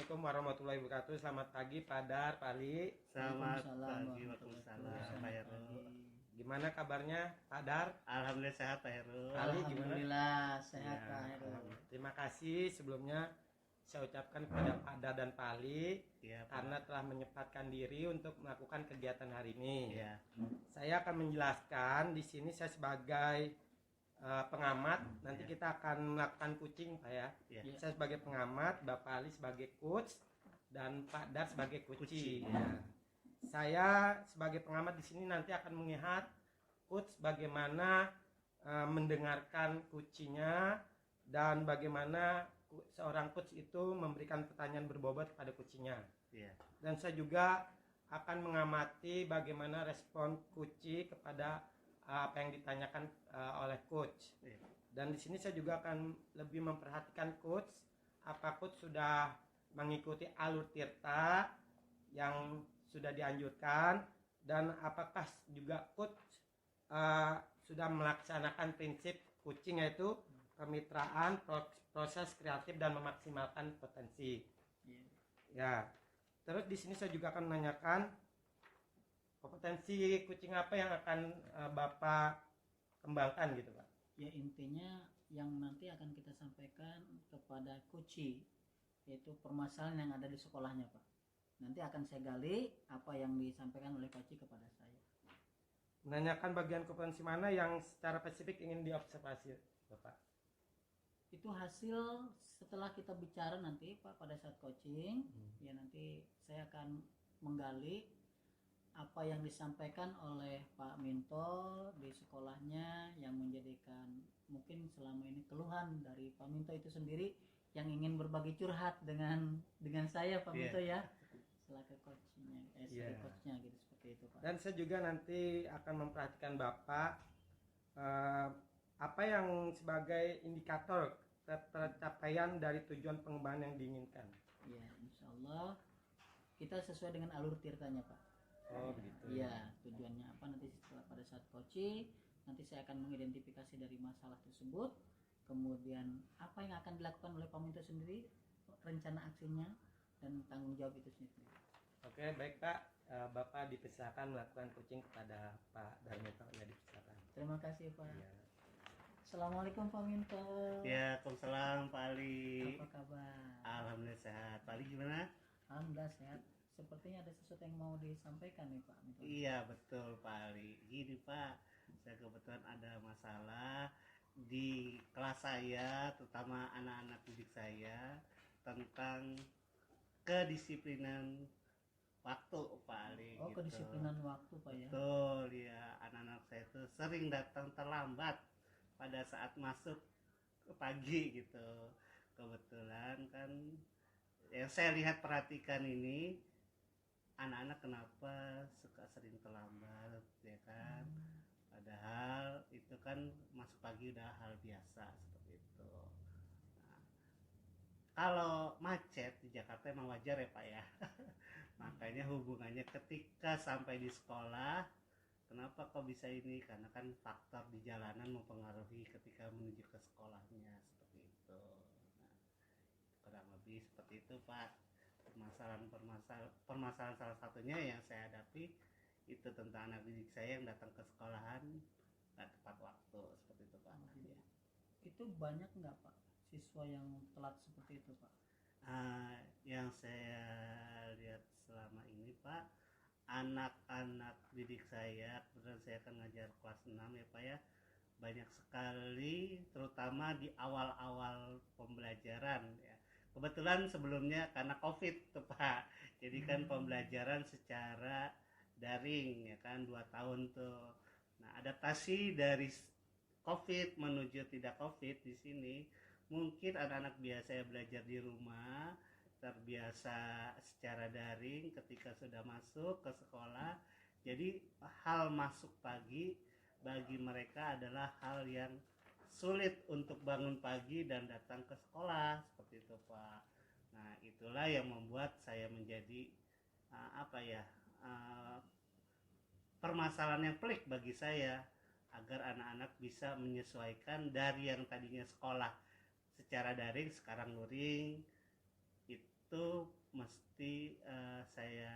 Assalamualaikum warahmatullahi wabarakatuh. Selamat pagi Pak Dar, Pak Ali. Selamat pagi, Waalaikumsalam Pak Heru. Gimana kabarnya Pak Dar? Alhamdulillah sehat Pak Heru. Ali gimana? Alhamdulillah sehat Ya, Pak Heru. terima kasih sebelumnya saya ucapkan kepada Pak Dar dan Pak Ali Ya, Pak. karena telah menyempatkan diri untuk melakukan kegiatan hari ini. Ya, Saya akan menjelaskan di sini saya sebagai pengamat. Nanti Ya. kita akan melakukan coaching Pak ya. Ya. Saya sebagai pengamat, Bapak Ali sebagai coach dan Pak Dar sebagai coaching. Ya. Saya sebagai pengamat di sini nanti akan melihat coach bagaimana mendengarkan coachingnya dan bagaimana seorang coach itu memberikan pertanyaan berbobot kepada coachingnya. ya, Dan saya juga akan mengamati bagaimana respon coach kepada apa yang ditanyakan oleh coach. ya, Dan di sini saya juga akan lebih memperhatikan coach, apa coach sudah mengikuti alur tirta yang sudah dianjurkan dan apakah juga coach sudah melaksanakan prinsip coaching yaitu kemitraan, proses kreatif dan memaksimalkan potensi. Ya. Terus di sini saya juga akan menanyakan kompetensi coaching apa yang akan Bapak kembangkan gitu Pak. Ya intinya yang nanti akan kita sampaikan kepada coach yaitu permasalahan yang ada di sekolahnya Pak. Nanti akan saya gali apa yang disampaikan oleh coach kepada saya. Menanyakan bagian kompetensi mana yang secara spesifik ingin diobservasi Bapak. Itu hasil setelah kita bicara nanti Pak pada saat coaching. Ya nanti saya akan menggali apa yang disampaikan oleh Pak Minto di sekolahnya yang menjadikan mungkin selama ini keluhan dari Pak Minto itu sendiri yang ingin berbagi curhat dengan saya Pak Minto ya selaku coachnya sebagai coachnya gitu seperti itu Pak. Dan saya juga nanti akan memperhatikan Bapak apa yang sebagai indikator tercapaian dari tujuan pengembangan yang diinginkan. Ya insya Allah kita sesuai dengan alur tirtanya Pak. Oh begitu. Iya, tujuannya apa nanti setelah pada saat coaching nanti saya akan mengidentifikasi dari masalah tersebut, kemudian apa yang akan dilakukan oleh Pak Minto sendiri, rencana aksinya dan tanggung jawab itu sendiri. Oke, baik Pak. Bapak dipersilakan melakukan coaching kepada Pak Darmito, ya dipersilakan. Terima kasih Pak. Ya. Assalamualaikum Pak Minto. ya, Waalaikumsalam Pak Ali. Apa kabar? Alhamdulillah sehat. Pak Ali gimana? Alhamdulillah sehat. Sepertinya ada sesuatu yang mau disampaikan nih Pak Minto. Iya betul Pak Ali. Gini Pak, saya kebetulan ada masalah di kelas saya, terutama anak-anak didik saya tentang kedisiplinan waktu Pak Ali. Oh, gitu. kedisiplinan waktu Pak ya. Betul ya, anak-anak saya itu sering datang terlambat pada saat masuk ke pagi gitu. Kebetulan kan yang saya lihat perhatikan ini anak-anak kenapa suka sering terlambat ya kan, padahal itu kan masuk pagi udah hal biasa seperti itu. Nah, kalau macet di Jakarta emang wajar ya Pak ya. Makanya hubungannya ketika sampai di sekolah, kenapa kok bisa ini? Karena kan faktor di jalanan mempengaruhi ketika menuju ke sekolahnya seperti itu. Nah, kurang lebih seperti itu Pak. Permasalahan salah satunya yang saya hadapi itu tentang anak didik saya yang datang ke sekolahan nggak tepat waktu seperti itu Pak. Ya. Itu banyak nggak Pak siswa yang telat seperti itu Pak? Yang saya lihat selama ini Pak, anak-anak didik saya, kebetulan saya kan ngajar kelas 6 ya Pak ya, banyak sekali terutama di awal-awal pembelajaran ya. Kebetulan sebelumnya karena COVID tuh Pak, jadi kan pembelajaran secara daring ya kan 2 tahun tuh. Nah adaptasi dari COVID menuju tidak COVID di sini, mungkin anak-anak biasa ya belajar di rumah, terbiasa secara daring ketika sudah masuk ke sekolah. Jadi hal masuk pagi bagi mereka adalah hal yang sulit untuk bangun pagi dan datang ke sekolah seperti itu Pak. Nah itulah yang membuat saya menjadi permasalahan yang pelik bagi saya agar anak-anak bisa menyesuaikan dari yang tadinya sekolah secara daring sekarang luring itu mesti saya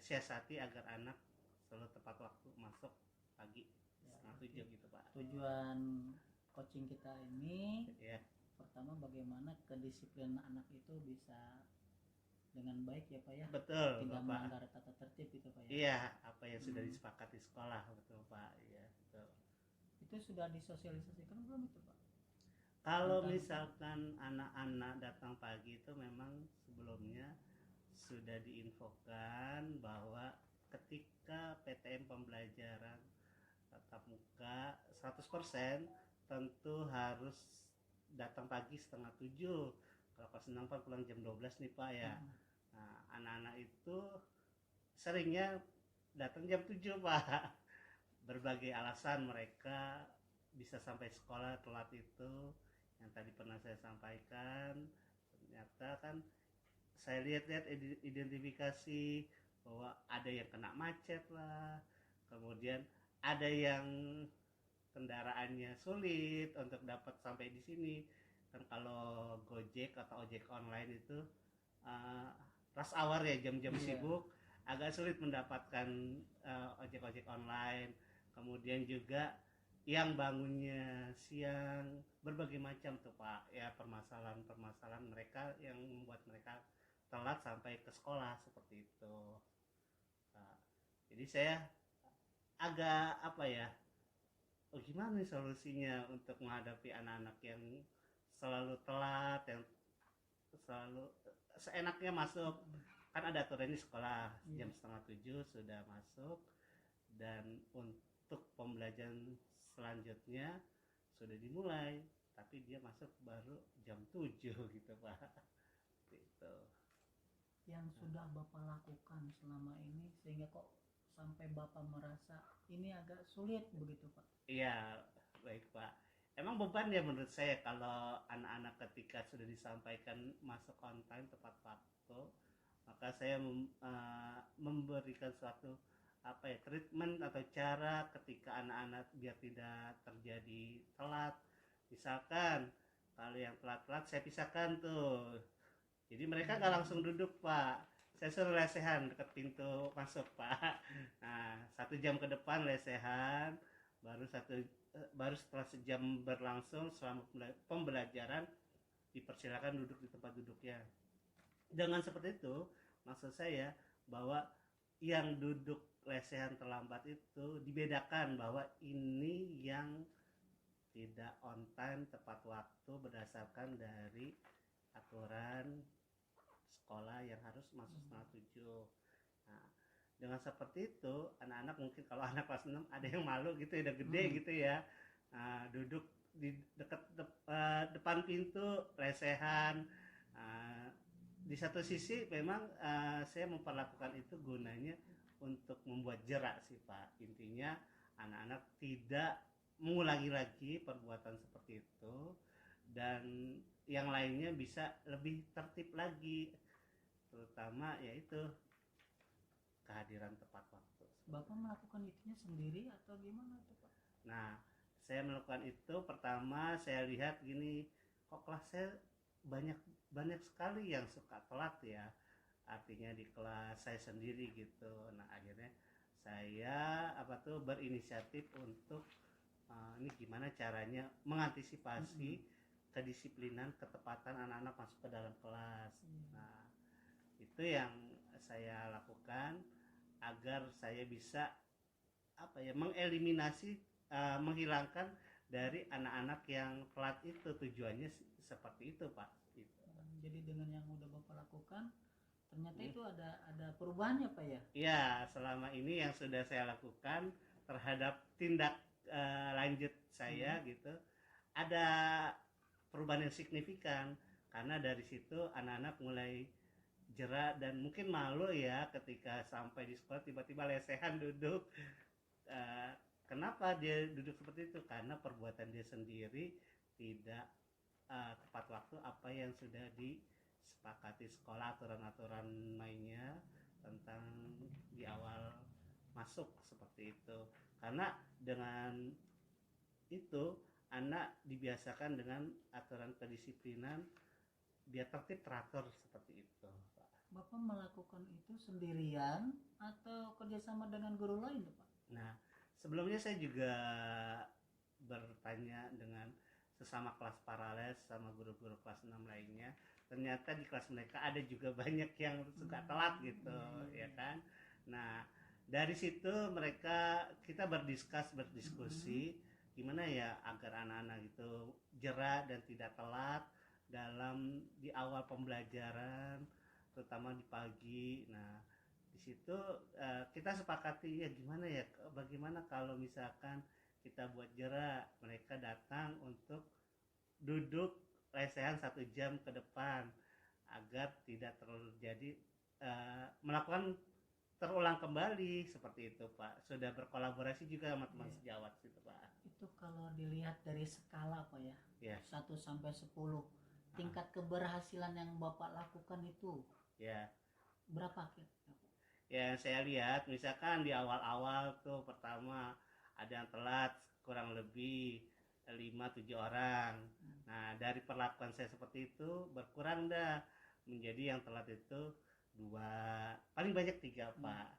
siasati agar anak selalu tepat waktu masuk pagi setengah 7 gitu Pak. Tujuan coaching kita ini Ya, pertama bagaimana kedisiplinan anak itu bisa dengan baik ya Pak ya, betul tidak Bapak. melanggar tata tertib itu Pak ya. Iya, apa yang sudah disepakati sekolah, betul Pak. Iya, betul. Itu sudah disosialisasikan belum itu Pak? Kalau Tentang- misalkan anak-anak datang pagi itu memang sebelumnya sudah diinfokan bahwa ketika PTM pembelajaran tatap muka 100% tentu harus datang pagi setengah 7. Kalau kelas 6 kan pulang jam 12 nih Pak ya. Nah, anak-anak itu seringnya datang jam 7 Pak. Berbagai alasan mereka bisa sampai sekolah telat itu yang tadi pernah saya sampaikan. Ternyata kan saya lihat-lihat identifikasi bahwa ada yang kena macet lah, kemudian ada yang kendaraannya sulit untuk dapat sampai di sini. Kan kalau Gojek atau ojek online itu rush hour ya, jam-jam sibuk, agak sulit mendapatkan ojek-ojek online. Kemudian juga yang bangunnya siang, berbagai macam tuh Pak ya, permasalahan mereka yang membuat mereka telat sampai ke sekolah seperti itu. Nah, jadi saya agak gimana nih solusinya untuk menghadapi anak-anak yang selalu telat, yang selalu seenaknya masuk. Kan ada aturan di sekolah jam setengah 7 sudah masuk, dan untuk pembelajaran selanjutnya sudah dimulai, tapi dia masuk baru jam 7 gitu Pak. Gitu. Yang sudah Bapak lakukan selama ini sehingga kok sampai Bapak merasa ini agak sulit begitu Pak? Iya, baik Pak. Emang beban ya menurut saya kalau anak-anak ketika sudah disampaikan masuk on time tepat waktu, maka saya memberikan suatu treatment atau cara ketika anak-anak biar tidak terjadi telat. Misalkan kalau yang telat-telat saya pisahkan tuh, jadi mereka nggak langsung duduk Pak, saya suruh lesehan dekat pintu masuk Pak. Nah 1 jam ke depan lesehan, baru setelah sejam berlangsung selama pembelajaran dipersilakan duduk di tempat duduknya. Dengan seperti itu maksud saya bahwa yang duduk lesehan terlambat itu dibedakan bahwa ini yang tidak on time tepat waktu berdasarkan dari aturan sekolah yang harus masuk setengah 7. Nah, dengan seperti itu anak-anak mungkin kalau anak kelas 6 ada yang malu gitu, udah gede gitu ya, duduk di dekat depan pintu lesehan. Di satu sisi memang saya memperlakukan itu gunanya untuk membuat jerak sih Pak. Intinya anak-anak tidak mengulangi lagi perbuatan seperti itu, dan yang lainnya bisa lebih tertib lagi, terutama yaitu kehadiran tepat waktu. Bapak melakukan itunya sendiri atau gimana tuh Pak? Nah, saya melakukan itu pertama saya lihat gini, kok kelas saya banyak sekali yang suka telat ya, artinya di kelas saya sendiri gitu. Nah akhirnya saya berinisiatif untuk ini gimana caranya mengantisipasi kedisiplinan, ketepatan anak-anak masuk ke dalam kelas. Nah itu yang saya lakukan agar saya bisa mengeliminasi, menghilangkan dari anak-anak yang telat itu. Tujuannya seperti itu Pak. Gitu. Jadi dengan yang udah Bapak lakukan ternyata itu ada perubahannya Pak ya? Iya, selama ini yang sudah saya lakukan terhadap tindak lanjut saya gitu, ada perubahan yang signifikan, karena dari situ anak-anak mulai jerak dan mungkin malu ya ketika sampai di sekolah tiba-tiba lesehan duduk. Kenapa dia duduk seperti itu? Karena perbuatan dia sendiri tidak tepat waktu apa yang sudah disepakati sekolah, aturan-aturan mainnya tentang di awal masuk seperti itu. Karena dengan itu anak dibiasakan dengan aturan kedisiplinan biar tertib teratur seperti itu, Pak. Bapak melakukan itu sendirian atau kerjasama dengan guru lain tuh, Pak? Nah, sebelumnya saya juga bertanya dengan sesama kelas paralel sama guru-guru kelas 6 lainnya. Ternyata di kelas mereka ada juga banyak yang suka telat gitu, ya kan. Nah, dari situ kita berdiskusi gimana ya agar anak-anak itu jera dan tidak telat dalam di awal pembelajaran, terutama di pagi. Nah, di situ kita sepakati ya bagaimana kalau misalkan kita buat jera mereka datang untuk duduk lesehan 1 jam ke depan agar tidak terjadi melakukan terulang kembali seperti itu, Pak. Sudah berkolaborasi juga sama teman sejawat gitu, Pak. Itu kalau dilihat dari skala Pak ya, Ya. 1 sampai 10, tingkat keberhasilan yang Bapak lakukan itu Ya. berapa kira-kira? Ya, saya lihat misalkan di awal-awal tuh pertama ada yang telat kurang lebih 5-7 orang. Nah, dari perlakuan saya seperti itu berkurang dah menjadi yang telat itu 2, paling banyak 3, Pak.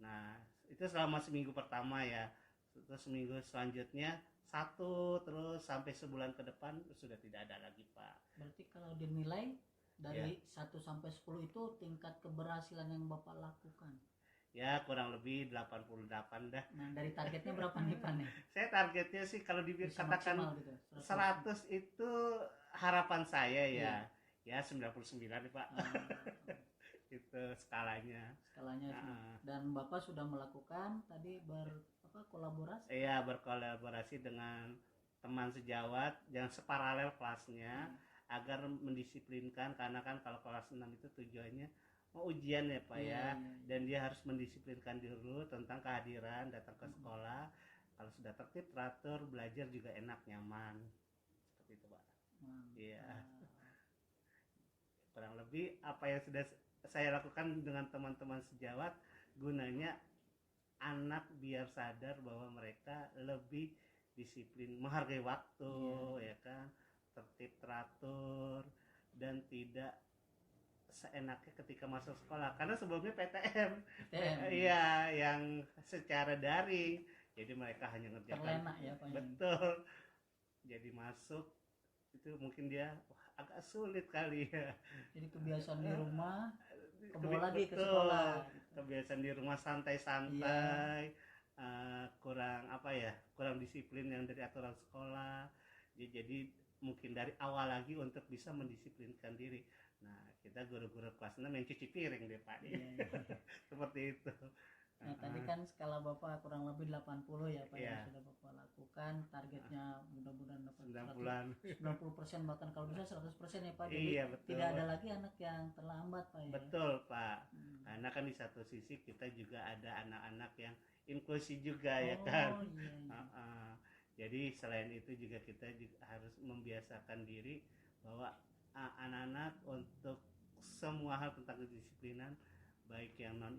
Nah, itu selama seminggu pertama ya. Terus seminggu selanjutnya 1, terus sampai sebulan ke depan sudah tidak ada lagi, Pak. Berarti kalau dinilai dari 1 sampai 10 itu tingkat keberhasilan yang Bapak lakukan. Ya, kurang lebih 88 dah. Nah, dari targetnya berapa nih Pak nih? Saya targetnya sih kalau Bisa dikatakan maksimal gitu. 100 itu harapan saya ya. Ya 99 nih, Pak. Itu skalanya. Dan Bapak sudah melakukan tadi kolaborasi? Iya, berkolaborasi dengan teman sejawat yang separalel kelasnya agar mendisiplinkan, karena kan kalau kelas 6 itu tujuannya mau ujian ya, Pak ya. Dan dia harus mendisiplinkan dulu tentang kehadiran datang ke sekolah. Kalau sudah tertib teratur, belajar juga enak, nyaman. Seperti itu, Pak. Iya. Kurang lebih apa yang sudah saya lakukan dengan teman-teman sejawat, gunanya anak biar sadar bahwa mereka lebih disiplin, menghargai waktu, ya kan, tertib teratur, dan tidak seenaknya ketika masuk sekolah. Karena sebelumnya PTM. Iya, yang secara daring, jadi mereka hanya ngerjakan terlena ya, Pak. Betul. Jadi masuk itu mungkin dia agak sulit kali ya. Jadi kebiasaan di rumah kebawa lagi ke sekolah. Kebiasaan di rumah santai-santai, kurang disiplin yang dari aturan sekolah. Jadi mungkin dari awal lagi untuk bisa mendisiplinkan diri. Nah, kita guru-guru kelas 6 yang cuci piring deh, Pak. Seperti itu. Nah, tadi kan skala Bapak kurang lebih 80 ya, Pak, yang sudah Bapak lakukan. Targetnya mudah-mudahan dapat 90%, bahkan kalau bisa 100% ya, Pak. Jadi tidak ada lagi anak yang terlambat, Pak ya. Betul, Pak. Karena kan di satu sisi kita juga ada anak-anak yang inklusi juga ya kan. Jadi selain itu juga kita harus membiasakan diri bahwa anak-anak untuk semua hal tentang kedisiplinan, baik yang non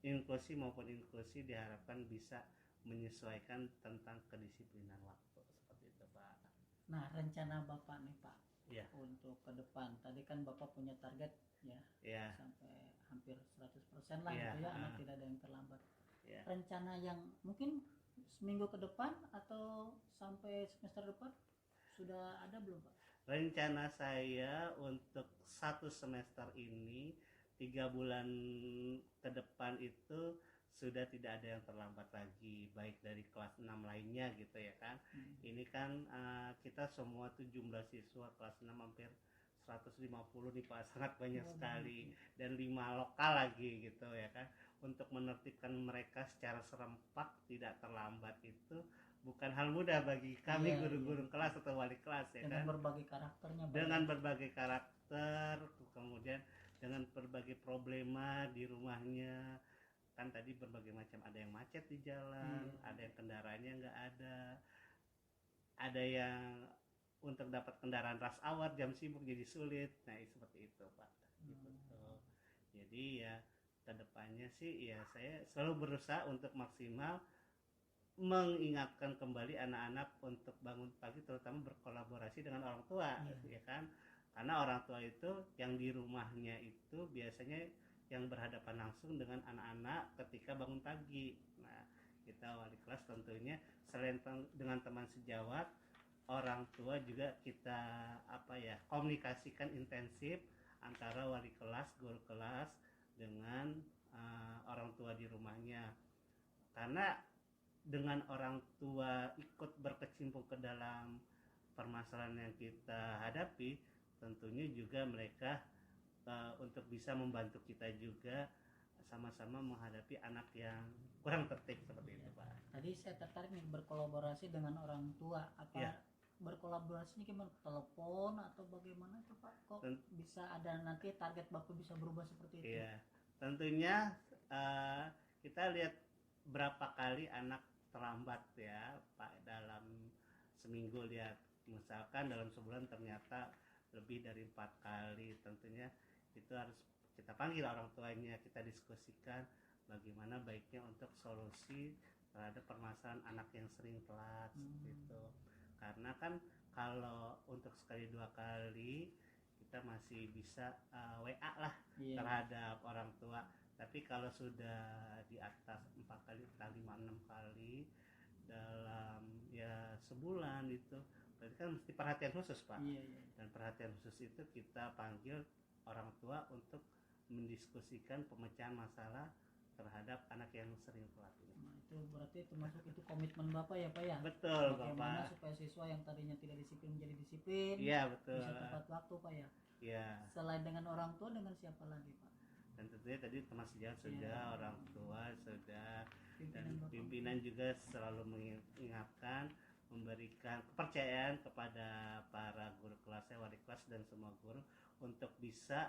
inklusi maupun inklusi, diharapkan bisa menyesuaikan tentang kedisiplinan waktu. Seperti itu, Pak. Nah, rencana Bapak nih, Pak, untuk ke depan, tadi kan Bapak punya target ya, sampai hampir 100% lah gitu ya, anak tidak ada yang terlambat. Rencana yang mungkin seminggu ke depan atau sampai semester depan sudah ada belum, Pak? Rencana saya untuk 1 semester ini, 3 bulan ke depan itu sudah tidak ada yang terlambat lagi, baik dari kelas 6 lainnya gitu ya kan. Ini kan kita semua tuh jumlah siswa kelas 6 hampir 150 nih, Pak, sangat banyak sekali, dan 5 lokal lagi gitu ya kan. Untuk menertibkan mereka secara serempak tidak terlambat itu bukan hal mudah bagi kami guru-guru kelas atau wali kelas ya dengan kan. berbagai karakternya, Pak. Dengan berbagai karakter, kemudian dengan berbagai problema di rumahnya. Kan tadi berbagai macam, ada yang macet di jalan, ada yang kendaraannya nggak ada yang untuk dapat kendaraan rush hour jam sibuk jadi sulit. Nah, seperti itu, Pak. Gitu. Jadi ya kedepannya sih ya saya selalu berusaha untuk maksimal mengingatkan kembali anak-anak untuk bangun pagi, terutama berkolaborasi dengan orang tua ya kan, karena orang tua itu yang di rumahnya itu biasanya yang berhadapan langsung dengan anak-anak ketika bangun pagi. Nah, kita wali kelas tentunya selain dengan teman sejawat, orang tua juga kita komunikasikan intensif antara wali kelas, guru kelas dengan orang tua di rumahnya. Karena dengan orang tua ikut berkecimpung ke dalam permasalahan yang kita hadapi, tentunya juga mereka untuk bisa membantu kita juga sama-sama menghadapi anak yang kurang tertib seperti itu, Pak. Tadi saya tertarik nih berkolaborasi dengan orang tua. Apa berkolaborasinya gimana? Telepon atau bagaimana itu, Pak? Kok bisa ada nanti target Bapak bisa berubah seperti itu? Iya, tentunya kita lihat berapa kali anak terlambat ya, Pak, dalam seminggu. Lihat misalkan dalam sebulan ternyata lebih dari 4 kali, tentunya itu harus kita panggil orang tuanya, kita diskusikan bagaimana baiknya untuk solusi terhadap permasalahan anak yang sering telat gitu. Karena kan kalau untuk sekali 2 kali kita masih bisa WA lah terhadap orang tua, tapi kalau sudah di atas 4 kali, 5, 6 kali dalam ya sebulan itu berarti kan mesti perhatian khusus, Pak. Dan perhatian khusus itu kita panggil orang tua untuk mendiskusikan pemecahan masalah terhadap anak yang sering telat ini. Nah, itu berarti termasuk itu komitmen Bapak ya, Pak ya? Betul, bagaimana Bapak. supaya siswa yang tadinya tidak disiplin menjadi disiplin. Iya, betul. Bisa tepat waktu, Pak ya? Iya. Selain dengan orang tua, dengan siapa lagi, Pak? Dan tentunya tadi teman sejawat sudah, orang tua sudah, dan pimpinan juga selalu mengingatkan, memberikan kepercayaan kepada para guru kelasnya, wali kelas dan semua guru untuk bisa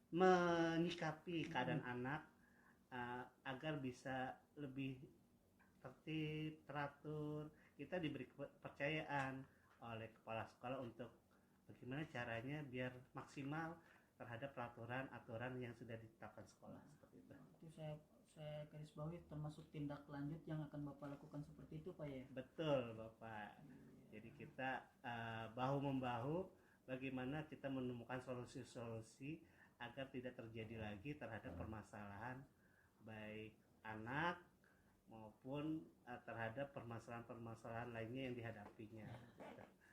menyikapi keadaan anak agar bisa lebih tertib, teratur. Kita diberi kepercayaan oleh kepala sekolah untuk bagaimana caranya biar maksimal terhadap peraturan-aturan yang sudah ditetapkan sekolah seperti itu. Itu saya garis bawahi termasuk tindak lanjut yang akan Bapak lakukan seperti itu, Pak ya? Betul, Bapak. Jadi kita bahu-membahu bagaimana kita menemukan solusi-solusi agar tidak terjadi lagi terhadap permasalahan baik anak maupun terhadap permasalahan-permasalahan lainnya yang dihadapinya.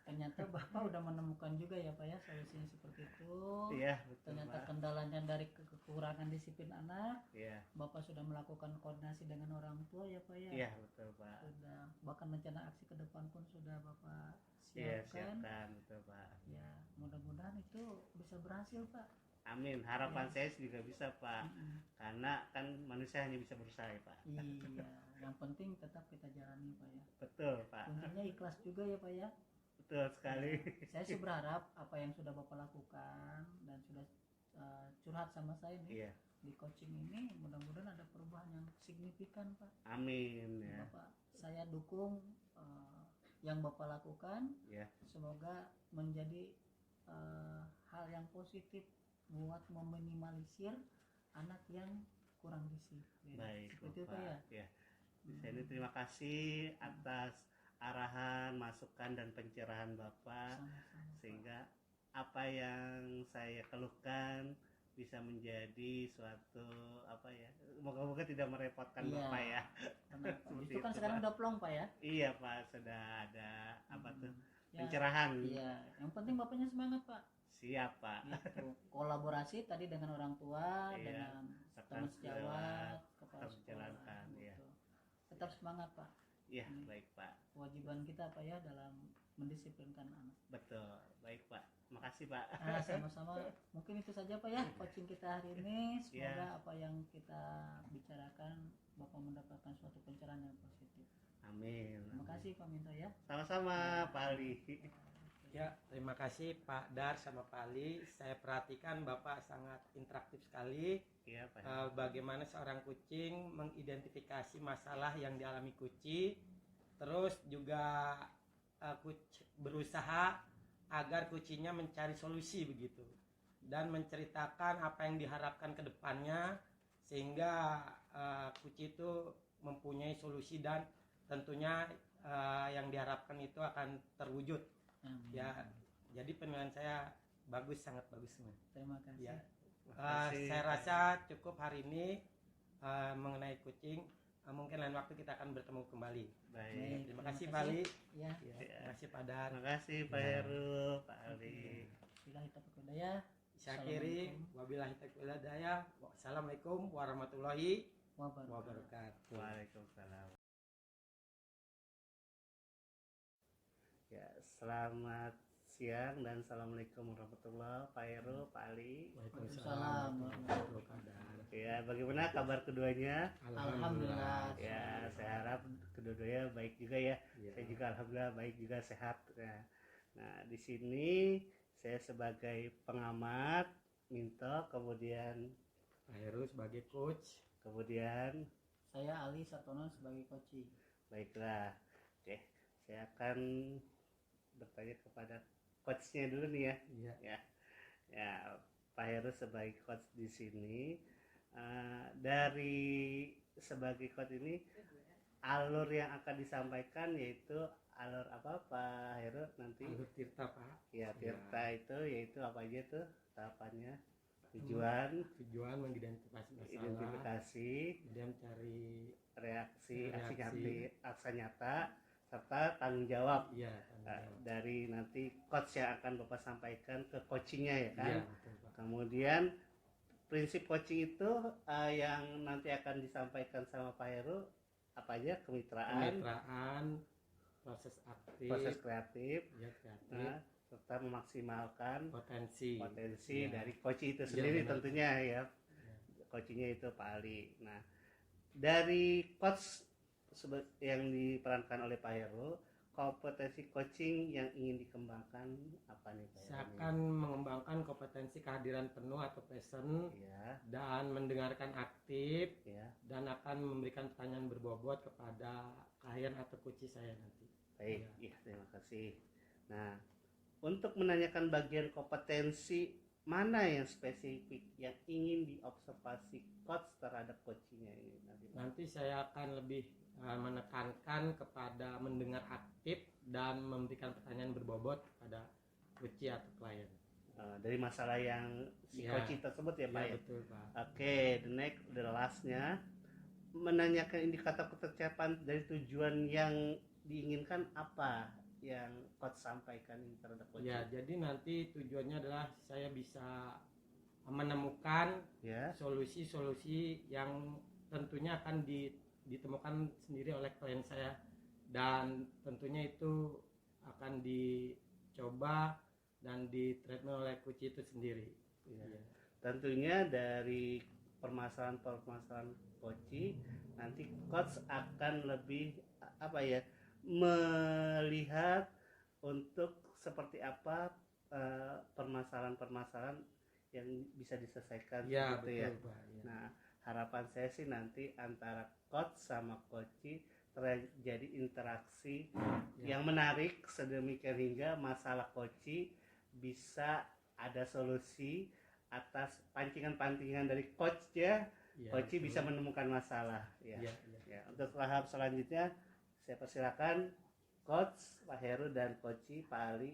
Ternyata Bapak udah menemukan juga ya, Pak ya, solusinya seperti itu. Iya, betul, ternyata Pak. Kendalanya dari kekurangan disiplin anak. Iya. Bapak sudah melakukan koordinasi dengan orang tua ya, Pak ya. Iya, betul, Pak. Sudah, bahkan rencana aksi ke depan pun sudah Bapak Iya, siapkan. siapkan, betul, Pak. Ya, mudah-mudahan itu bisa berhasil, Pak. Amin. Harapan saya juga bisa, Pak. Karena kan manusia hanya bisa berusaha, Pak. Iya, yang penting tetap kita jalani, Pak ya. Betul, Pak. Kuncinya ikhlas juga ya, Pak ya. Betul sekali. Saya sih berharap apa yang sudah Bapak lakukan dan sudah curhat sama saya nih di coaching ini, mudah-mudahan ada perubahan yang signifikan, Pak. Amin ya. Bapak, saya dukung yang Bapak lakukan. Semoga menjadi hal yang positif buat meminimalisir anak yang kurang disiplin. Baik, seperti itu, Bapak. Ya. Saya ini terima kasih atas arahan, masukan dan pencerahan Bapak. Sama-sama, sehingga apa yang saya keluhkan bisa menjadi suatu moga-moga tidak merepotkan Bapak ya. Itu kan sekarang udah plong, Pak ya. Iya, Pak, sudah ada pencerahan. Iya, yang penting Bapaknya semangat, Pak. Siap, Pak. Gitu. Kolaborasi tadi dengan orang tua, dengan teman sejawat, kepala sekolah. Gitu. Tetap semangat, Pak. Iya, baik, Pak. Kewajiban kita, Pak ya, dalam mendisiplinkan anak. Betul, baik, Pak. Makasih, Pak. Sama-sama. Mungkin itu saja, Pak ya, coaching kita hari ini. Semoga apa yang kita bicarakan Bapak mendapatkan suatu pencerahan yang positif. Amin. Terima kasih, Pak Minto ya. Sama-sama, Pak Ali. Ya, terima kasih Pak Dar sama Pak Ali. Saya perhatikan Bapak sangat interaktif sekali. Iya, Pak. Bagaimana seorang kucing mengidentifikasi masalah yang dialami kucing, terus juga berusaha agar kucingnya mencari solusi begitu, dan menceritakan apa yang diharapkan ke depannya sehingga kucing itu mempunyai solusi dan tentunya yang diharapkan itu akan terwujud. Ya, Jadi penilaian saya bagus, sangat bagus semua. Terima kasih. Ya. Makasih. Saya rasa cukup hari ini mengenai kucing. Mungkin lain waktu kita akan bertemu kembali. Baik. Terima kasih Pak Ali. Ya. Ya, terima kasih Pak Dan. Terima kasih Pak Ya. Heru, Pak Ali. Billahi taufiq wal hidayah. Saya akhiri wabillahi taufiq wal hidayah. Wassalamualaikum warahmatullahi wabarakatuh. Waalaikumsalam. Ya, selamat siang dan assalamualaikum warahmatullahi Pak Heru, Pak Ali. Waalaikumsalam warahmatullahi wabarakatuh. Ya, bagaimana kabar keduanya? Alhamdulillah. Ya, saya harap kedua-duanya baik juga ya. Ya. Saya juga alhamdulillah baik juga sehat. Nah, di sini saya sebagai pengamat Minto, kemudian Pak Heru sebagai coach. kemudian Saya Ali Sartono sebagai coaching. baiklah. Oke, saya akan bertanya kepada coachnya dulu nih ya. Iya. Ya, Pak Heru sebagai coach di sini. Dari sebagai coach ini alur yang akan disampaikan yaitu alur apa Pak Heru nanti? Alur Tirta Pak. Ya, Tirta itu yaitu apa aja tuh tahapannya? Tujuan, mengidentifikasi masalah, identifikasi, kemudian cari reaksi, Reaksi. aksi nyata, serta tanggung jawab. iya Dari nanti coach yang akan Bapak sampaikan ke coachingnya ya kan. iya betul Pak. Kemudian prinsip coaching itu yang nanti akan disampaikan sama Pak Heru apa aja? Kemitraan, proses aktif, proses kreatif, ya kreatif, serta memaksimalkan potensi potensi Ya. dari coach itu Iya, sendiri benar. tentunya ya. Coachingnya itu Pak Ali. Nah, dari coach yang diperankan oleh Pak Heru, kompetensi coaching yang ingin dikembangkan apa nih Pak Saya Heru? akan mengembangkan kompetensi kehadiran penuh atau present Ya, dan mendengarkan aktif ya. dan akan memberikan pertanyaan berbobot kepada klien atau coach saya nanti. Baik, Ya. iya terima kasih. Nah, untuk menanyakan bagian kompetensi mana yang spesifik yang ingin diobservasi coach terhadap coachingnya ini nanti? Nanti saya akan lebih menekankan kepada mendengar aktif dan memberikan pertanyaan berbobot kepada coach atau klien. Dari masalah yang si Ya. coaching tersebut ya Pak Ya, ya? betul Pak. Oke, the lastnya menanyakan indikator ketercapaian dari tujuan yang diinginkan apa yang coach sampaikan ini terhadap coaching? Ya, jadi nanti tujuannya adalah saya bisa menemukan Ya, solusi-solusi yang tentunya akan ditemukan sendiri oleh klien saya dan tentunya itu akan dicoba dan ditreatment oleh coach itu sendiri. ya. Ya. Tentunya dari permasalahan-permasalahan coaching nanti coach akan lebih apa ya melihat untuk seperti apa permasalahan-permasalahan yang bisa diselesaikan Ya, gitu betul ya. Pak. Ya. Nah, harapan saya sih nanti antara coach sama coaching terjadi interaksi Ya. yang menarik sedemikian hingga masalah coaching bisa ada solusi atas pancingan-pancingan dari coach ya. Ya, Coaching betul. bisa menemukan masalah ya. Ya, ya. Ya, untuk tahap selanjutnya saya persilakan coach Pak Heru dan coach Pak Ali.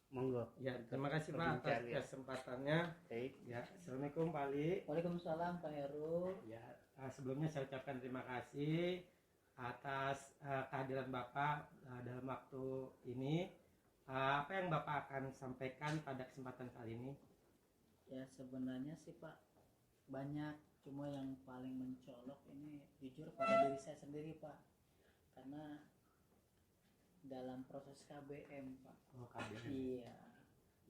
Monggo. Ya, untuk terima kasih Pak atas perbincangan, ya. kesempatannya. Baik. Ya, assalamualaikum Pak Ali. Waalaikumsalam Pak Heru. Ya, sebelumnya saya ucapkan terima kasih atas kehadiran Bapak dalam waktu ini. Apa yang Bapak akan sampaikan pada kesempatan kali ini? Ya sebenarnya sih Pak banyak, cuma yang paling mencolok ini jujur pada diri saya sendiri Pak, karena dalam proses KBM Pak. Oh, KBM. Iya.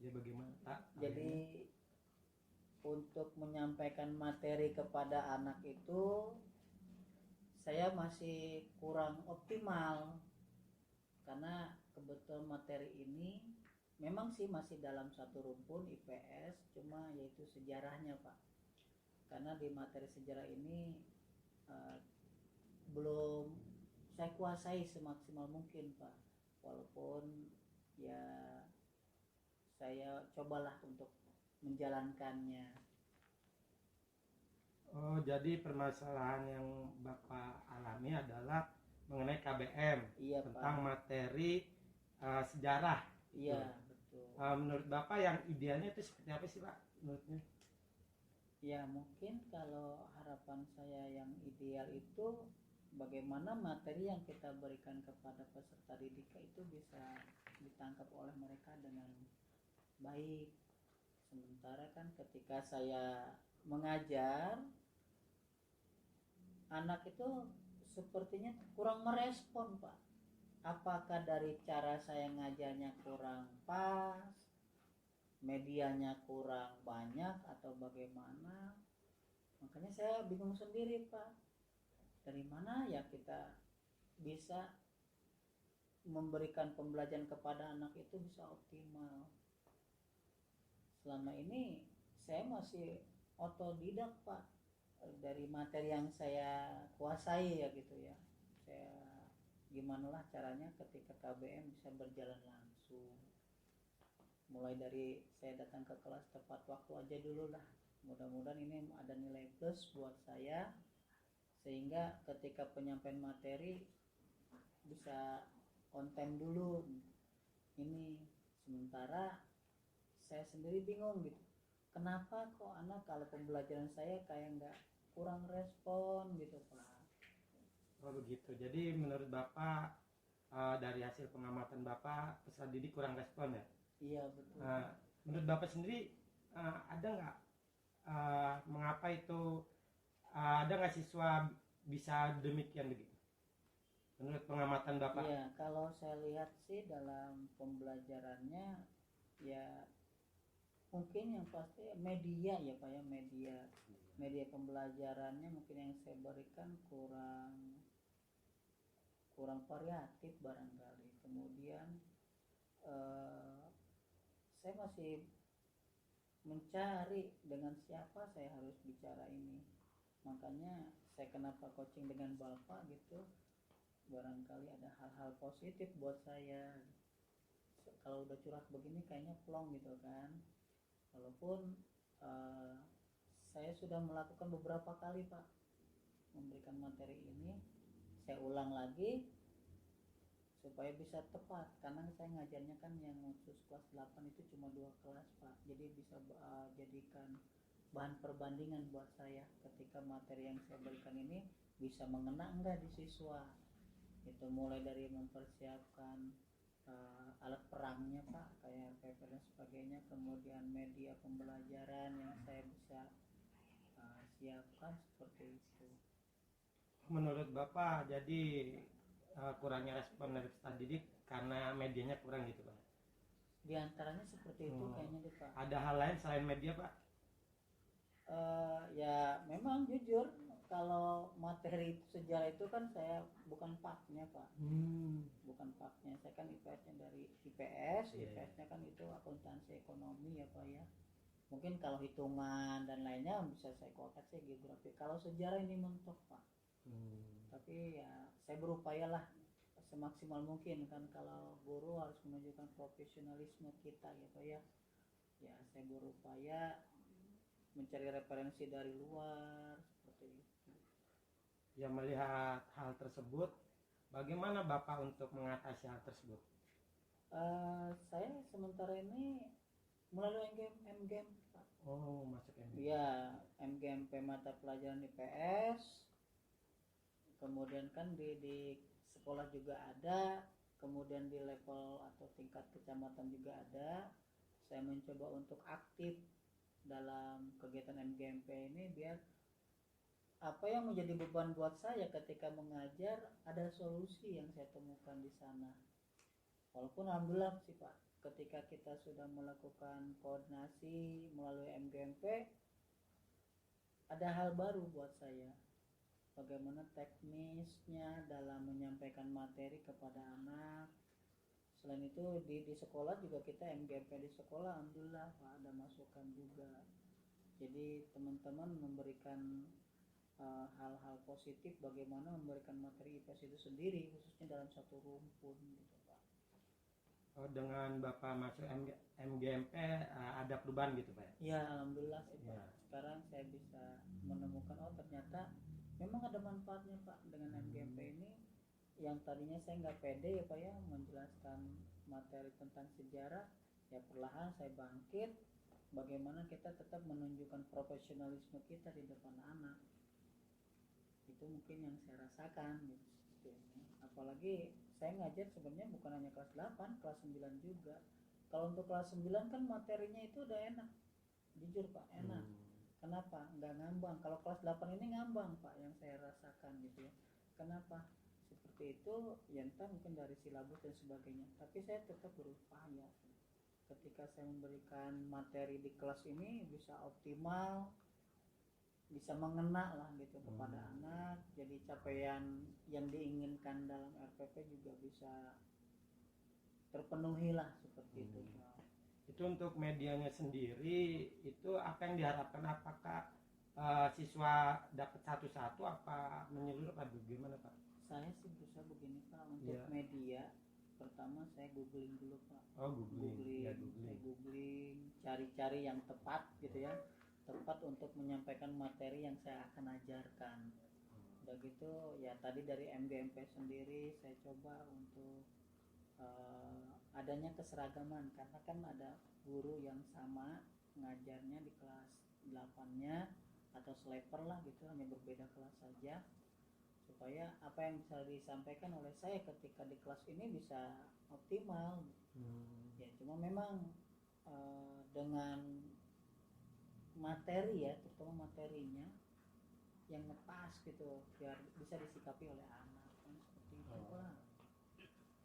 Ya, bagaimana Pak? Jadi untuk menyampaikan materi kepada anak itu saya masih kurang optimal, karena kebetulan materi ini memang sih masih dalam satu rumpun IPS, cuma yaitu sejarahnya Pak, karena di materi sejarah ini belum saya kuasai semaksimal mungkin Pak, walaupun ya saya cobalah untuk menjalankannya. Oh, jadi permasalahan yang Bapak alami adalah mengenai KBM Iya tentang Pak. materi sejarah. Iya betul. gitu. Menurut Bapak yang idealnya itu seperti apa sih Pak menurutnya? Ya mungkin kalau harapan saya yang ideal itu bagaimana materi yang kita berikan kepada peserta didik itu bisa ditangkap oleh mereka dengan baik. Sementara kan ketika saya mengajar, anak itu sepertinya kurang merespon Pak. Apakah dari cara saya ngajarnya kurang pas, medianya kurang banyak atau bagaimana? Makanya saya bingung sendiri Pak, dari mana ya kita bisa memberikan pembelajaran kepada anak itu bisa optimal. Selama ini saya masih otodidak Pak, dari materi yang saya kuasai ya gitu ya. Saya gimana lah caranya ketika KBM bisa berjalan langsung. Mulai dari saya datang ke kelas tepat waktu aja dulu lah. Mudah-mudahan ini ada nilai plus buat saya, sehingga ketika penyampaian materi bisa on time dulu. Ini sementara saya sendiri bingung gitu. Kenapa kok anak kalau pembelajaran saya kayak nggak kurang respon gitu Pak. Oh begitu. Jadi menurut Bapak dari hasil pengamatan Bapak peserta didik kurang respon ya? Iya betul. Menurut Bapak sendiri ada nggak mengapa itu ada nggak siswa bisa demikian begitu? Menurut pengamatan Bapak? Iya, kalau saya lihat sih dalam pembelajarannya ya mungkin yang pasti media ya Pak ya, media pembelajarannya mungkin yang saya berikan kurang variatif barangkali. Kemudian saya masih mencari dengan siapa saya harus bicara ini. Makanya saya kenapa coaching dengan Bapak gitu, barangkali ada hal-hal positif buat saya. Kalau udah curhat begini kayaknya plong gitu kan. Walaupun saya sudah melakukan beberapa kali Pak memberikan materi ini, saya ulang lagi supaya bisa tepat, karena saya ngajarnya kan yang khusus kelas 8 itu cuma 2 kelas Pak, jadi bisa jadikan bahan perbandingan buat saya ketika materi yang saya berikan ini bisa mengena enggak di siswa. Itu mulai dari mempersiapkan alat perangnya Pak, kayak paper dan sebagainya, kemudian media pembelajaran yang saya bisa siapkan seperti itu. Menurut Bapak jadi kurangnya respon dari peserta didik karena medianya kurang gitu Pak? Di antaranya seperti itu kayaknya deh Pak. Ada hal lain selain media Pak? Ya memang jujur kalau materi sejarah itu kan saya bukan paknya Pak. Bukan paknya, saya kan IPS-nya dari IPS. IPS-nya kan itu akuntansi ekonomi ya Pak ya. Mungkin kalau hitungan dan lainnya bisa saya kotak sih geografi. Kalau sejarah ini mentok Pak. Tapi ya saya berupaya lah semaksimal mungkin kan, kalau guru harus menunjukkan profesionalisme kita ya Pak ya. Ya saya berupaya mencari referensi dari luar seperti itu. Ya melihat hal tersebut, bagaimana Bapak untuk mengatasi hal tersebut? Saya sementara ini melalui MGMP Pak. Oh masuk MGMP. Ya MGMP mata pelajaran IPS. Kemudian kan di sekolah juga ada, kemudian di level atau tingkat kecamatan juga ada. Saya mencoba untuk aktif dalam kegiatan MGMP ini biar apa yang menjadi beban buat saya ketika mengajar ada solusi yang saya temukan di sana. Walaupun alhamdulillah sih Pak, ketika kita sudah melakukan koordinasi melalui MGMP, ada hal baru buat saya. Bagaimana teknisnya dalam menyampaikan materi kepada anak. Selain itu di sekolah juga kita MGMP di sekolah alhamdulillah Pak, ada masukan juga. Jadi teman-teman memberikan hal-hal positif bagaimana memberikan materi IPS itu sendiri, khususnya dalam satu rumpun gitu Pak. Oh, dengan Bapak masuk MGMP ada perubahan gitu Pak? Ya alhamdulillah sih Pak. Ya. Sekarang saya bisa menemukan ternyata memang ada manfaatnya Pak dengan MGMP ini. Yang tadinya saya nggak pede ya Pak ya menjelaskan materi tentang sejarah, Ya perlahan saya bangkit, bagaimana kita tetap menunjukkan profesionalisme kita di depan anak. Itu mungkin yang saya rasakan gitu. Apalagi saya ngajar sebenarnya bukan hanya kelas 8, kelas 9 juga. Kalau untuk kelas 9 kan materinya itu udah enak, jujur Pak, enak. Kenapa? Nggak ngambang. Kalau kelas 8 ini ngambang Pak, yang saya rasakan gitu ya. Kenapa? Seperti itu, ya entah mungkin dari silabus dan sebagainya. Tapi saya tetap berupaya. Ketika saya memberikan materi di kelas ini bisa optimal, bisa mengena lah gitu kepada anak. Jadi capaian yang diinginkan dalam RPP juga bisa terpenuhi lah seperti itu Pak. Itu untuk medianya sendiri itu apa yang diharapkan, apakah siswa dapat satu-satu apa menyeluruh apa bagaimana Pak? Saya sih berusaha begini Pak, untuk media pertama saya googling dulu Pak. Googling. Saya googling, cari-cari yang tepat gitu ya, tepat untuk menyampaikan materi yang saya akan ajarkan. Udah gitu ya tadi dari MGMP sendiri saya coba untuk adanya keseragaman, karena kan ada guru yang sama ngajarnya di kelas 8-nya atau sleeper lah gitu, hanya berbeda kelas saja, supaya apa yang bisa disampaikan oleh saya ketika di kelas ini bisa optimal. Ya cuma memang dengan materi ya, terutama materinya yang ngepas gitu biar bisa disikapi oleh anak kan, seperti itu Pak.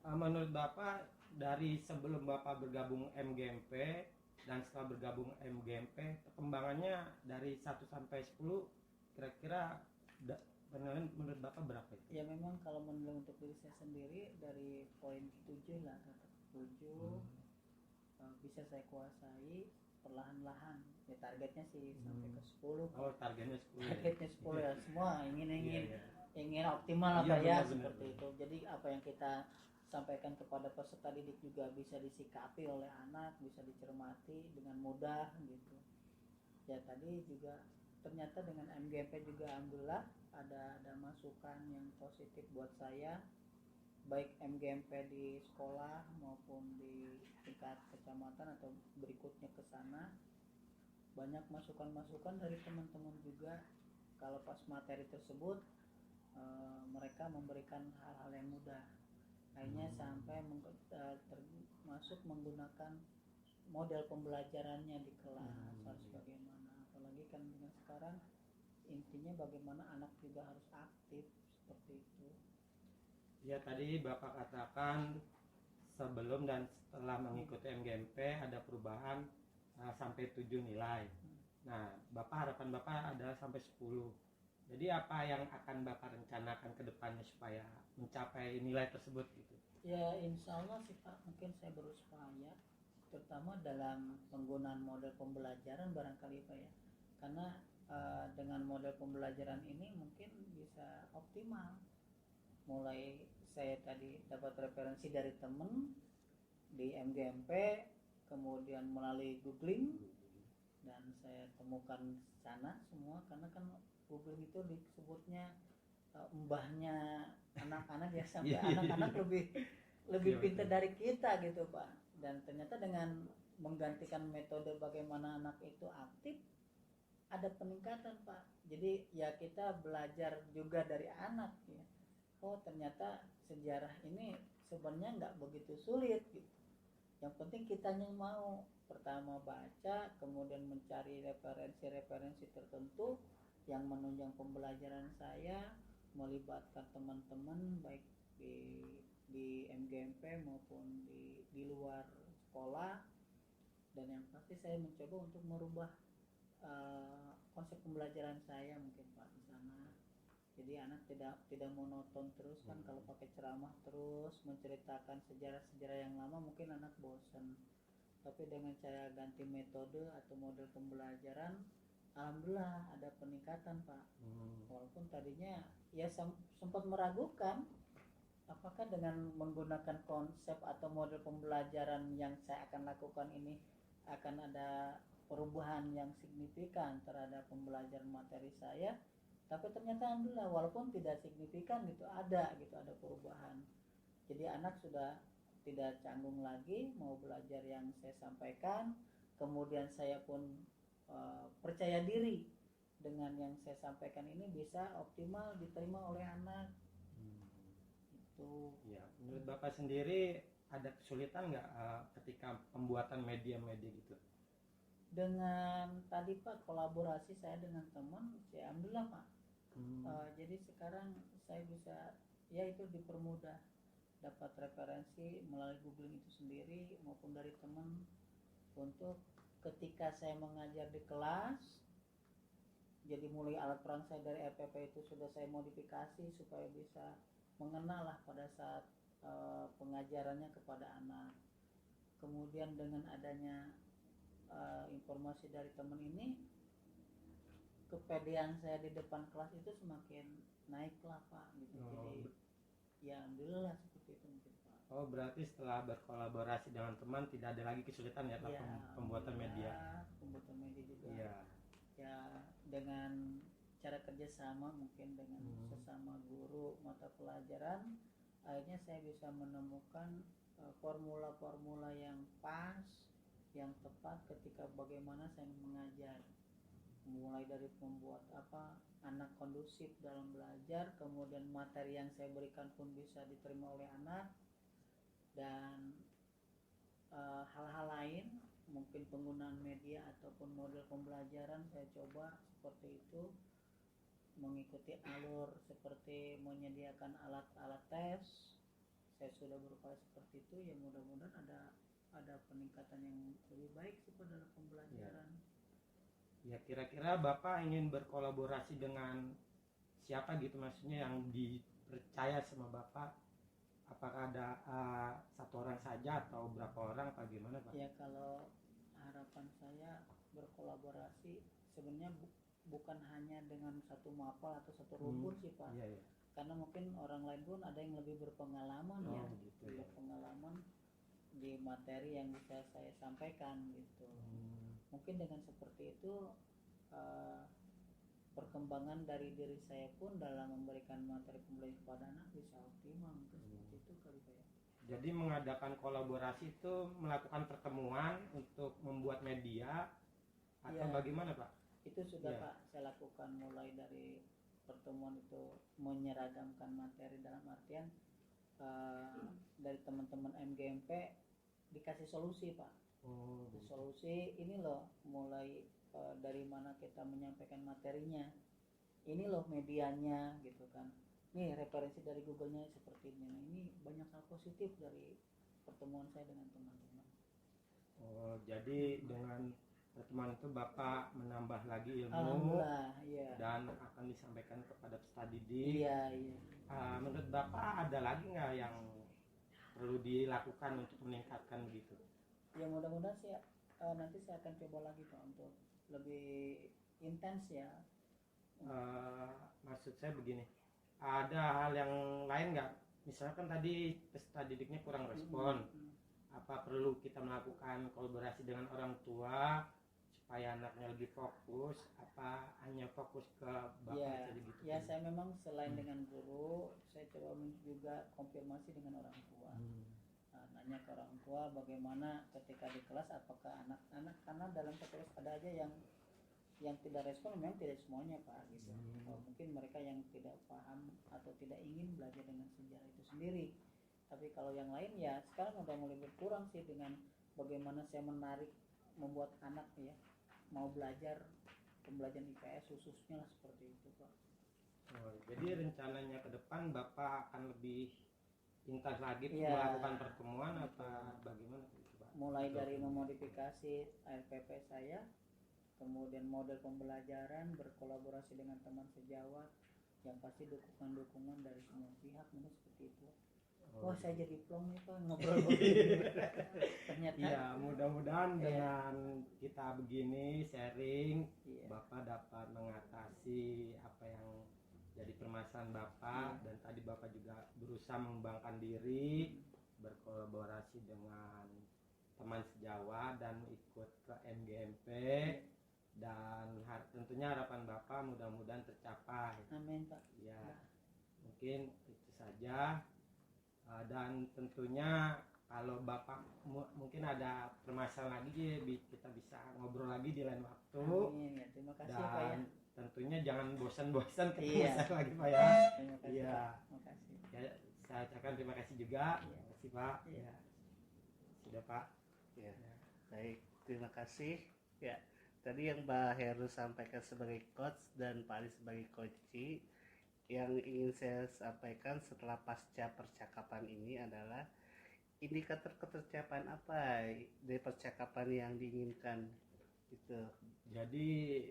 Menurut Bapak dari sebelum Bapak bergabung MGMP dan setelah bergabung MGMP, perkembangannya dari 1 sampai 10 kira-kira penilaian menurut Bapak berapa itu? Ya memang kalau menilai untuk diri saya sendiri dari poin 7 lah, 7 bisa saya kuasai perlahan-lahan. Ya targetnya sih sampai ke 10. Oh, targetnya 10. Targetnya 10 ya, semua ingin optimal Iya, apa ya benar, seperti benar. itu. Jadi apa yang kita sampaikan kepada peserta didik juga bisa disikapi oleh anak, bisa dicermati dengan mudah gitu. Ya tadi juga ternyata dengan MGP juga alhamdulillah ada masukan yang positif buat saya, baik MGMP di sekolah maupun di tingkat kecamatan atau berikutnya ke sana. Banyak masukan-masukan dari teman-teman juga. Kalau pas materi tersebut mereka memberikan hal-hal yang mudah. Akhirnya sampai termasuk menggunakan model pembelajarannya di kelas harus bagaimana. Apalagi kan dengan sekarang intinya bagaimana anak juga harus aktif seperti itu. Ya tadi Bapak katakan sebelum dan setelah mengikuti MGMP ada perubahan sampai 7 nilai. Nah, harapan Bapak ada sampai 10. Jadi apa yang akan Bapak rencanakan ke depannya supaya mencapai nilai tersebut gitu? Ya insya Allah sih Pak, mungkin saya berupaya terutama dalam penggunaan model pembelajaran barangkali Pak ya. Karena dengan model pembelajaran ini mungkin bisa optimal. Mulai saya tadi dapat referensi dari teman di MGMP, kemudian melalui googling, dan saya temukan sana semua, karena kan googling itu disebutnya mbahnya anak-anak ya, sampai anak-anak lebih pintar dari kita gitu Pak. Dan ternyata dengan menggantikan metode bagaimana anak itu aktif, ada peningkatan Pak. Jadi ya kita belajar juga dari anak ya. Oh ternyata sejarah ini sebenarnya nggak begitu sulit gitu. Yang penting kitanya mau pertama baca, kemudian mencari referensi-referensi tertentu yang menunjang pembelajaran saya, melibatkan teman-teman baik di MGMP maupun di luar sekolah. Dan yang pasti saya mencoba untuk merubah konsep pembelajaran saya mungkin Pak di sana. Jadi anak tidak monoton terus kan, kalau pakai ceramah terus menceritakan sejarah-sejarah yang lama mungkin anak bosan. Tapi dengan saya ganti metode atau model pembelajaran, alhamdulillah ada peningkatan Pak. Walaupun tadinya ya sempat meragukan apakah dengan menggunakan konsep atau model pembelajaran yang saya akan lakukan ini akan ada perubahan yang signifikan terhadap pembelajaran materi saya. Tapi ternyata alhamdulillah walaupun tidak signifikan gitu ada perubahan. Jadi anak sudah tidak canggung lagi mau belajar yang saya sampaikan, kemudian saya pun percaya diri dengan yang saya sampaikan ini bisa optimal diterima oleh anak. Itu Ya, menurut Bapak sendiri ada kesulitan nggak ketika pembuatan media-media gitu? dengan tadi Pak kolaborasi saya dengan teman, saya alhamdulillah Pak. Jadi sekarang saya bisa ya itu dipermudah, dapat referensi melalui googling itu sendiri maupun dari teman untuk ketika saya mengajar di kelas. Jadi mulai alat perang saya dari RPP itu sudah saya modifikasi supaya bisa mengenal lah pada saat pengajarannya kepada anak. Kemudian dengan adanya informasi dari teman ini, kepedean saya di depan kelas itu semakin naik lah Pak gitu. Jadi ya alhamdulillah seperti itu mungkin Pak. Oh, berarti setelah berkolaborasi dengan teman tidak ada lagi kesulitan ya, Pak, Ya, pembuatan media. Pembuatan media juga. Iya. Ya dengan cara kerjasama mungkin dengan sesama guru mata pelajaran, akhirnya saya bisa menemukan formula-formula yang pas, yang tepat ketika bagaimana saya mengajar. Mulai dari membuat anak kondusif dalam belajar, kemudian materi yang saya berikan pun bisa diterima oleh anak, dan hal-hal lain mungkin penggunaan media ataupun model pembelajaran saya coba seperti itu, mengikuti alur seperti menyediakan alat-alat tes. Saya sudah berupaya seperti itu, ya mudah-mudahan ada peningkatan yang lebih baik pada dalam pembelajaran. Ya, kira-kira Bapak ingin berkolaborasi dengan siapa gitu, maksudnya yang dipercaya sama Bapak? Apakah ada satu orang saja atau berapa orang, apa gimana Pak? Ya kalau harapan saya berkolaborasi sebenarnya bukan hanya dengan satu mapel atau satu rumput sih Pak. Iya, iya. Karena mungkin orang lain pun ada yang lebih berpengalaman Gitu, ya. berpengalaman di materi yang bisa saya sampaikan gitu. Mungkin dengan seperti itu perkembangan dari diri saya pun dalam memberikan materi pembelajaran kepada anak bisa optimal. Mungkin seperti itu kali Pak ya. Jadi mengadakan kolaborasi itu melakukan pertemuan untuk membuat media atau Ya, bagaimana Pak? itu sudah Ya. Pak saya lakukan mulai dari pertemuan itu menyeragamkan materi dalam artian dari teman-teman MGMP dikasih solusi Pak. Gitu. Solusi ini loh, mulai dari mana kita menyampaikan materinya, ini loh medianya gitu kan, nih referensi dari Google-nya seperti ini. Nah, ini banyak hal positif dari pertemuan saya dengan teman-teman. Jadi dengan pertemuan itu Bapak menambah lagi ilmu Alhamdulillah, iya. dan akan disampaikan kepada peserta didik. Iya. Menurut Bapak ada lagi nggak yang perlu dilakukan untuk meningkatkan begitu? Ya mudah-mudahan sih nanti saya akan coba lagi Pak untuk lebih intens ya. Maksud saya begini, ada hal yang lain nggak? Misalkan tadi peserta didiknya kurang respon, apa perlu kita melakukan kolaborasi dengan orang tua supaya anaknya lebih fokus? Apa hanya fokus ke Bapak Ya, saja gitu? ya saya memang selain dengan guru, saya coba juga konfirmasi dengan orang tua. Nanya ke orang tua bagaimana ketika di kelas, apakah anak-anak, karena dalam satu kelas ada aja yang tidak respon, memang tidak semuanya Pak gitu. Mungkin mereka yang tidak paham atau tidak ingin belajar dengan sejarah itu sendiri. Tapi kalau yang lain ya sekarang udah mulai berkurang sih dengan bagaimana saya menarik, membuat anak ya mau belajar pembelajaran IPS khususnya lah seperti itu Pak. Jadi rencananya ke depan Bapak akan lebih intens lagi Ya, melakukan pertemuan apa bagaimana gitu, Pak? mulai dari memodifikasi RPP saya, kemudian model pembelajaran, berkolaborasi dengan teman sejawat, yang pasti dukungan-dukungan dari semua pihak, mungkin seperti itu. Wah, saya jadi plong nih Pak ngobrol begini. Ternyata Ya, mudah-mudahan dengan kita begini sharing, Iya. Bapak dapat mengatasi apa yang jadi permasalahan Bapak, dan tadi Bapak juga berusaha mengembangkan diri, berkolaborasi dengan teman sejawat dan ikut ke MGMP, dan tentunya harapan Bapak mudah-mudahan tercapai. Amin Pak. Ya, mungkin itu saja. Dan tentunya kalau Bapak mungkin ada permasalahan lagi, kita bisa ngobrol lagi di lain waktu. Amin ya, terima kasih Pak ya. Dan tentunya jangan bosan-bosan ketemu Iya. saya lagi Pak ya. Terima kasih. Iya. Pak. Terima kasih. Ya, saya ucapkan terima kasih juga. Iya. Terima kasih Pak. Iya. Ya. Sudah Pak. Ya, Ya. baik, terima kasih. Ya, tadi yang Mbak Heru sampaikan sebagai coach dan Pak Ali sebagai coachee, yang ingin saya sampaikan setelah pasca percakapan ini adalah indikator ketercapaian apa dari percakapan yang diinginkan itu. Jadi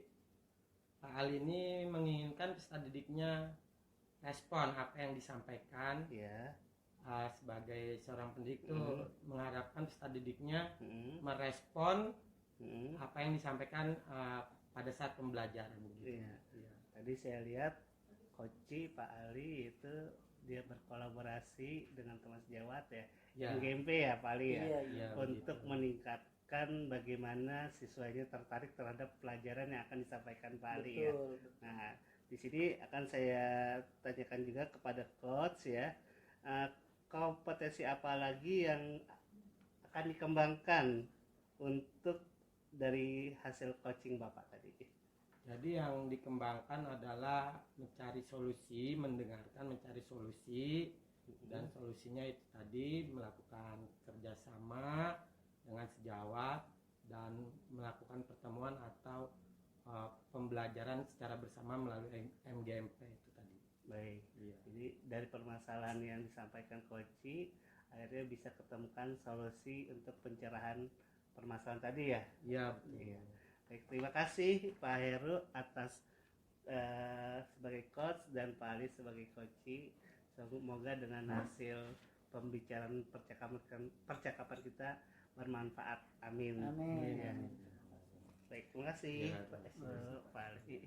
Pak Ali ini menginginkan peserta didiknya respon apa yang disampaikan. Ya. Sebagai seorang pendidik itu mengharapkan peserta didiknya Mm, merespon mm. apa yang disampaikan pada saat pembelajaran begitu. Iya. Iya. Tadi saya lihat coachee Pak Ali itu dia berkolaborasi dengan teman sejawat ya, Ya. MGMP ya Pak Ali ya, Iya, Iya, untuk begitu. meningkatkan bagaimana siswanya tertarik terhadap pelajaran yang akan disampaikan Pak Ali ya. Betul. Nah, di sini akan saya tanyakan juga kepada coach ya, kompetensi apa lagi yang akan dikembangkan untuk dari hasil coaching Bapak tadi? Jadi yang dikembangkan adalah mencari solusi, mendengarkan, mencari solusi, dan solusinya itu tadi melakukan kerjasama dengan sejawat dan melakukan pertemuan atau pembelajaran secara bersama melalui MGMP itu tadi. Baik. Iya. Jadi dari permasalahan yang disampaikan coachee akhirnya bisa ketemukan solusi untuk pencerahan permasalahan tadi ya. Iya. Iya. Baik, terima kasih Pak Heru atas sebagai coach dan Pak Ali sebagai coachee. Semoga dengan hasil pembicaraan percakapan kita bermanfaat. Amin. Amin. Ya. Baik, terima kasih Ya, Pak terima kasih. Ali.